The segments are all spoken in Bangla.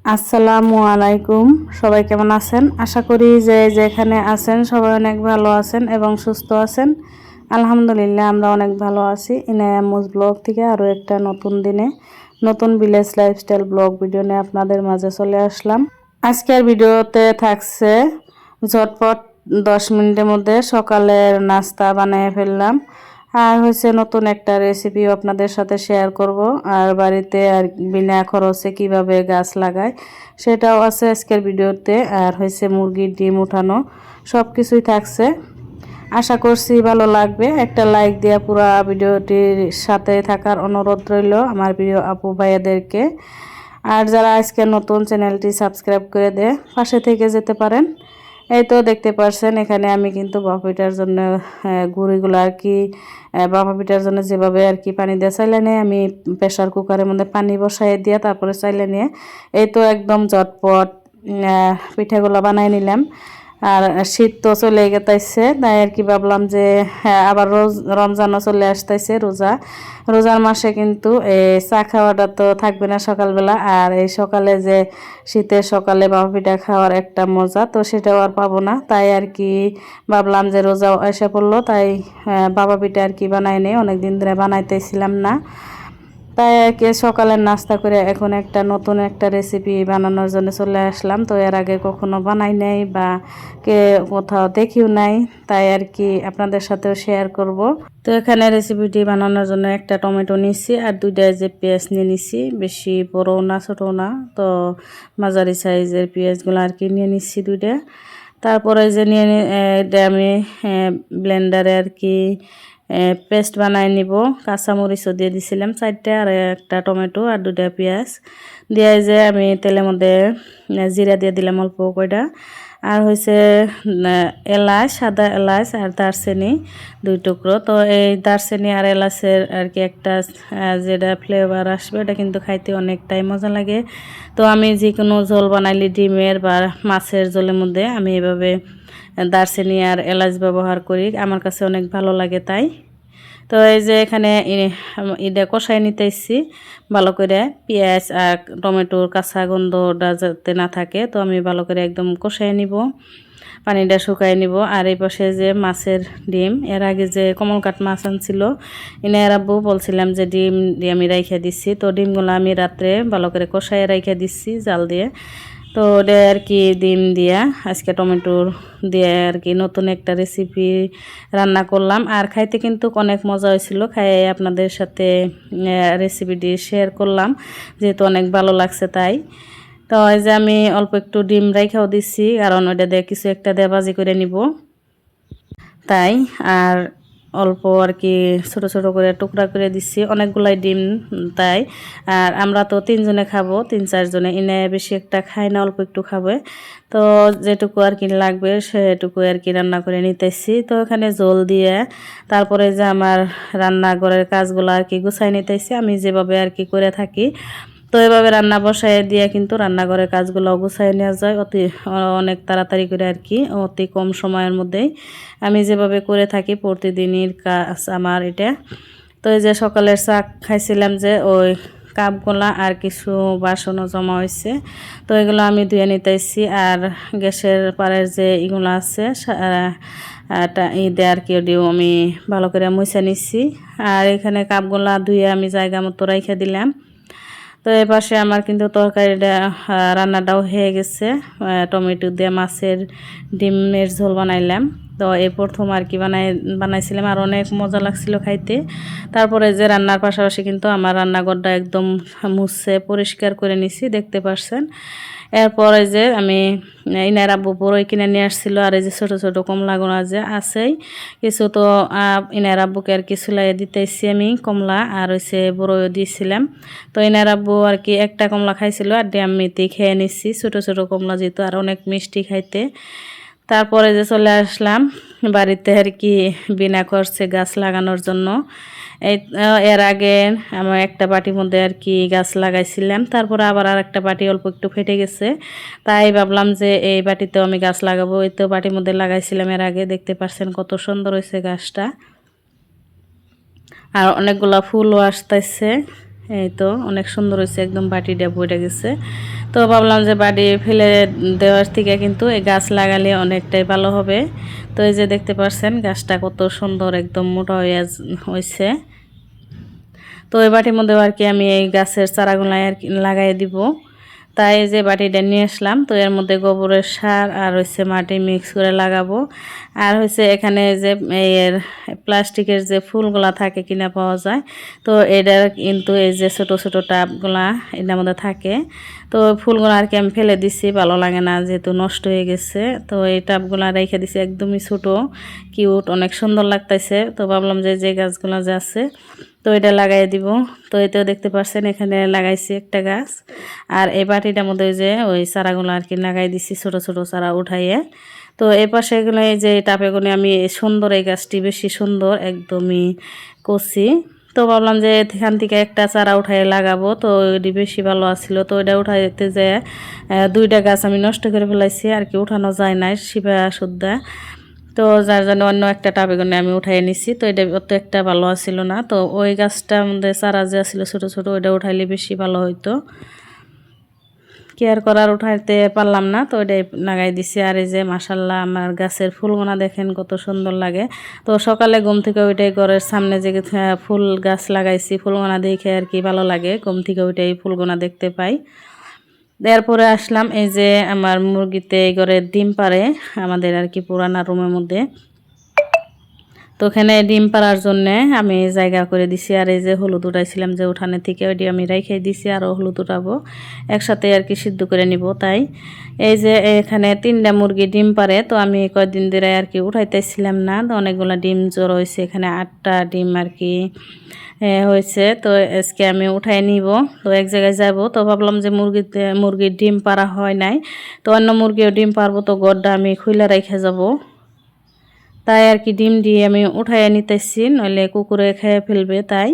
আসসালামু আলাইকুম। সবাই কেমন আছেন? আশা করি যে যেখানে আছেন সবাই অনেক ভালো আছেন এবং সুস্থ আছেন। আলহামদুলিল্লাহ আমরা অনেক ভালো আছি। ইনায়ামুজ ব্লগ থেকে আরও একটা নতুন দিনে নতুন ভিলেজ লাইফস্টাইল ব্লগ ভিডিও নিয়ে আপনাদের মাঝে চলে আসলাম। আজকের ভিডিওতে থাকছে ঝটপট 10 মিনিটের মধ্যে সকালের নাস্তা বানিয়ে ফেললাম। আর হচ্ছে নতুন একটা রেসিপিও আপনাদের সাথে শেয়ার করব। আর বাড়িতে আর বিনা খরচে কিভাবে গাছ লাগায় সেটাও আছে আজকের ভিডিওতে। আর হচ্ছে মুরগির ডিম উঠানো সব কিছুই থাকছে। আশা করছি ভালো লাগবে। একটা লাইক দিয়ে পুরো ভিডিওটির সাথে থাকার অনুরোধ রইল আমার প্রিয় আপু ভাইয়াদেরকে। আর যারা আজকে নতুন চ্যানেলটি সাবস্ক্রাইব করে দেয় পাশে থেকে যেতে পারেন। এই তো দেখতে পারছেন এখানে আমি কিন্তু বাফা পিঠার জন্য গুঁড়িগুলো আর কি বাফা পিঠার জন্য যেভাবে আর কি পানি দিয়ে চাইলে নিয়ে আমি প্রেশার কুকারের মধ্যে পানি বসাই দিয়ে তারপরে চাইলে নিয়ে এই তো একদম ঝটপট পিঠাগুলো বানাই নিলাম। আর শীত তো চলে গেতাইছে তাই আর কি ভাবলাম যে আবার রমজানও চলে আসতেছে। রোজার মাসে কিন্তু এই চা খাওয়াটা তো থাকবে না সকালবেলা। আর এই সকালে যে শীতের সকালে বাবা পিঠা খাওয়ার একটা মজা তো সেটাও আর পাবো না। তাই আর কি ভাবলাম যে রোজাও এসে পড়লো তাই বাবা পিঠা আর কি বানাই নেই, অনেকদিন ধরে বানাইতেছিলাম না। তাই আর কি সকালের নাস্তা করে এখন একটা নতুন একটা রেসিপি বানানোর জন্য চলে আসলাম। তো এর আগে কখনো বানাই নাই বা কে কোথাও দেখিও নাই, তাই আর কি আপনাদের সাথেও শেয়ার করব। তো এখানে রেসিপিটি বানানোর জন্য একটা টমেটো নিচ্ছি আর দুইটা যে পেঁয়াজ নিয়ে নিচ্ছি, বেশি বড় না ছোটো না, তো মাঝারি সাইজের পেঁয়াজগুলো আর কি নিয়ে নিচ্ছি দুইটা। তারপরে যে নিয়ে এটা আমি ব্লেন্ডারে আর কি পেস্ট বানাই নিব। কাঁচামরিচও দিয়ে দিছিলাম 4টা আর একটা টমেটো আর 2টা পেঁয়াজ দিয়ে যে আমি তেলের মধ্যে জিরা দিয়ে দিলাম অল্প কয়টা। আর হয়েছে এলাচ, সাদা এলাচ আর দারচিনি 2 টুকরো। তো এই দারচিনি আর এলাচের আর কি একটা যেটা ফ্লেভার আসবে এটা কিন্তু খাইতে অনেকটাই মজা লাগে। তো আমি যে কোনো ঝোল বানাইলে ডিমের বা মাছের ঝোলের মধ্যে আমি এভাবে দারচিনি আর এলাচ ব্যবহার করি, আমার কাছে অনেক ভালো লাগে তাই। তো এই যে এখানে এটা কষাই নিতেছি ভালো করে, পেঁয়াজ আর টমেটোর কাঁচা গন্ধটা যাতে না থাকে। তো আমি ভালো করে একদম কষাই নিব, পানিটা শুকাই নিব। আর এই পাশে যে মাছের ডিম, এর আগে যে কমলকাট মাছ আনছিল এনার আব্বু বলছিলাম যে ডিম দিয়ে আমি রাইখা দিচ্ছি। তো ডিমগুলো আমি রাত্রে ভালো করে কষাই রাইখা দিচ্ছি জাল দিয়ে। তো ওটা আর কি ডিম দিয়া আজকে টমেটোর দিয়ে আর কি নতুন একটা রেসিপি রান্না করলাম। আর খাইতে কিন্তু অনেক মজা হয়েছিল, খাই আপনাদের সাথে রেসিপিটি শেয়ার করলাম যেহেতু অনেক ভালো লাগছে তাই। তো এই যে আমি অল্প একটু ডিম রাইখাও দিচ্ছি কারণ ওইটা দিয়ে কিছু একটা দিয়ে ভাজি করে নিব তাই। আর অল্প আর কি ছোট ছোট করে টুকরা করে দিচ্ছি, অনেকগুলাই ডিম তাই। আর আমরা তো 3 জনে খাবো, 3-4 জনে, এনে বেশি একটা খাই না, অল্প একটু খাবে। তো যেটুকু আর কি লাগবে সেটুকু আর কি রান্না করে নিতেছি। তো এখানে জল দিয়ে তারপরে যে আমার রান্নাঘরের কাজগুলো আর কি গুছাই নিতেছি আমি যেভাবে আর কি করে থাকি। তো এভাবে রান্না বসায় দিয়ে কিন্তু রান্নাঘরের কাজগুলো গুছাই নেওয়া যায় অনেক তাড়াতাড়ি করে আর কি, অতি কম সময়ের মধ্যেই আমি যেভাবে করে থাকি প্রতিদিনের কাজ আমার এটা। তো এই যে সকালের চা খাইছিলাম যে ওই কাপগুলা আর কিছু বাসনও জমা হয়েছে, তো এগুলো আমি ধুয়ে নিতেছি। আর গ্যাসের পাড়ের যে এগুলো আছে ঈদে আর কি ওটিও আমি ভালো করে মুছে নিচ্ছি। আর এখানে কাপগুলা ধুয়ে আমি জায়গা মতো রেখে দিলাম। তো এই পাশে আমার কিন্তু তরকারিটা রান্নাটাও হয়ে গেছে, টমেটো দিয়ে মাছের ডিমের ঝোল বানাইলাম। তো এই প্রথম আর কি বানাইছিলাম আর অনেক মজা লাগছিল খাইতে। তারপরে যে রান্নার পাশাপাশি কিন্তু আমার রান্নাঘরটা একদম মুছে পরিষ্কার করে নিছি, দেখতে পারছেন। এরপরে যে আমি ইনার আব্বু বড়ই কিনে নিয়ে আসছিল আর এই যে ছোটো ছোটো কমলাগুলো যে আছেই কিছু, তো ইনার আব্বুকে আর কি চুলাইয়ে দিতেছি আমি কমলা আর হচ্ছে বড়ইও দিয়েছিলাম। তো ইনার আব্বু আর কি একটা কমলা খাইছিল আর আমি খেয়ে নিচ্ছি, ছোটো ছোটো কমলা যেহেতু আর অনেক মিষ্টি খাইতে। তারপরে যে চলে আসলাম বাড়িতে আর কি বিনা খরচে গাছ লাগানোর জন্য। এর আগে আমার একটা বাটির মধ্যে আর কি গাছ লাগাইছিলাম, তারপরে আবার আর একটা বাটি অল্প একটু ফেটে গেছে, তাই ভাবলাম যে এই বাটিতেও আমি গাছ লাগাবো। এই তো বাটির মধ্যে লাগাইছিলাম এর আগে, দেখতে পাচ্ছেন কত সুন্দর হয়েছে গাছটা আর অনেকগুলা ফুলও আসতেছে। এই তো অনেক সুন্দর হয়েছে, একদম বাটিটা বইটা গেছে। তো ভাবলাম যে বাড়ি ফেলে দেওয়ার থেকে কিন্তু এই গাছ লাগালে অনেকটাই ভালো হবে। তো এই যে দেখতে পাচ্ছেন গাছটা কত সুন্দর একদম মোটা হয়েছে। তো এই বাটির মধ্যেও আর কি আমি এই গাছের চারাগুলো আর কি লাগাই দিব। তাই যে বাটিটা নিয়ে আসলাম, তো এর মধ্যে গোবরের সার আর হচ্ছে মাটি মিক্স করে লাগাবো। আর হচ্ছে এখানে যে এর প্লাস্টিকের যে ফুলগুলা থাকে কিনা পাওয়া যায়, তো এটা কিন্তু এই যে ছোট ছোট টাবগুলা এটার মধ্যে থাকে। তো ফুলগুলো আর কি আমি ফেলে দিছি, ভালো লাগে না যেহেতু নষ্ট হয়ে গেছে। তো এই টাবগুলা রেখে দিছি, একদমই ছোট কিউট, অনেক সুন্দর লাগতেছে। তো ভাবলাম যে যে গাছগুলো যে আছে তো এটা লাগাই দিব। তো এতেও দেখতে পাচ্ছেন এখানে লাগাইছি একটা গাছ। আর এই বাটিটার মধ্যে যে ওই চারাগুলো আর কি লাগাই দিছি, ছোট ছোট চারা উঠাইয়ে। তো এই পাশে এগুলো এই যে টাপেগুলো আমি সুন্দর, এই গাছটি বেশি সুন্দর একদমই কচি। তো ভাবলাম যে এখান থেকে একটা চারা উঠাই লাগাবো, তো এটি বেশি ভালো আসছিল। তো এটা উঠাইতে যে দুইটা গাছ আমি নষ্ট করে ফেলাইছি আর কি, উঠানো যায় নাই শিবা সুদ্ধা। তো যার জন্য অন্য একটা টাবেগুনে আমি উঠাই নিছি। তো এটা অত একটা ভালো আসছিল না, তো ওই গাছটা আমাদের চারা যে আসছিল ছোটো ছোটো, ওইটা উঠাইলে বেশি ভালো হইতো। কেয়ার করার উঠাইতে পারলাম না, তো ওইটাই লাগাই দিছি। আর এই যে মাশাল্লাহ আমার গাছের ফুলগুনা দেখেন কত সুন্দর লাগে। তো সকালে ঘুম থেকে ওইটাই ঘরের সামনে যে ফুল গাছ লাগাইছি, ফুলগুনা দেখে আর কি ভালো লাগে, ঘুম থেকে ওইটাই ফুলগুনা দেখতে পাই। এরপরে আসলাম এই যে আমার মুরগিতে এই ঘরে ডিম পাড়ে আমাদের আর কি পুরানা রুমের মধ্যে। তো ওখানে ডিম পাড়ার জন্যে আমি জায়গা করে দিছি। আর এই যে হলুদ উঠাইছিলাম যে উঠানে থেকে, ওইটি আমি রেখে দিছি, আরও হলুদ উঠাবো একসাথে আর কি সিদ্ধ করে নিব। তাই এই যে এখানে 3টা মুরগি ডিম পারে, তো আমি কয়েকদিন ধরে আর কি উঠাইতেছিলাম না, তো অনেকগুলো ডিম জড়ো হয়েছে, এখানে 8টা ডিম আর কি হয়েছে। তো আজকে আমি উঠাই নিব, তো এক জায়গায় যাব। তো ভাবলাম যে মুরগির ডিম পাড়া হয় নাই, তো অন্য মুরগিও ডিম পারবো, তো গড়টা আমি খুলে রেখে যাব। তাই আর কি ডিম দিয়ে আমি উঠাইয়া নিতেছি, নইলে কুকুরে খেয়ে ফেলবে তাই।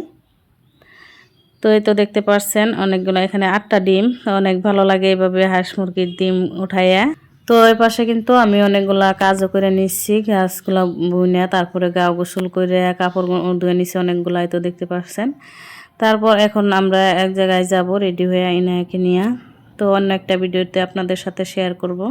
তো এই তো দেখতে পাচ্ছেন অনেকগুলো, এখানে 8টা ডিম। অনেক ভালো লাগে এইভাবে হাঁস মুরগির ডিম উঠাইয়া। তো এই পাশে কিন্তু আমি অনেকগুলা কাজও করে নিচ্ছি, গাছগুলো বুনে, তারপরে গা গোসল করে কাপড় ধুয়ে নিচ্ছি অনেকগুলাই, তো দেখতে পাচ্ছেন। তারপর এখন আমরা এক জায়গায় যাব রেডি হয়ে ইনায়াকে নিয়ে। তো অন্য একটা ভিডিওতে আপনাদের সাথে শেয়ার করব।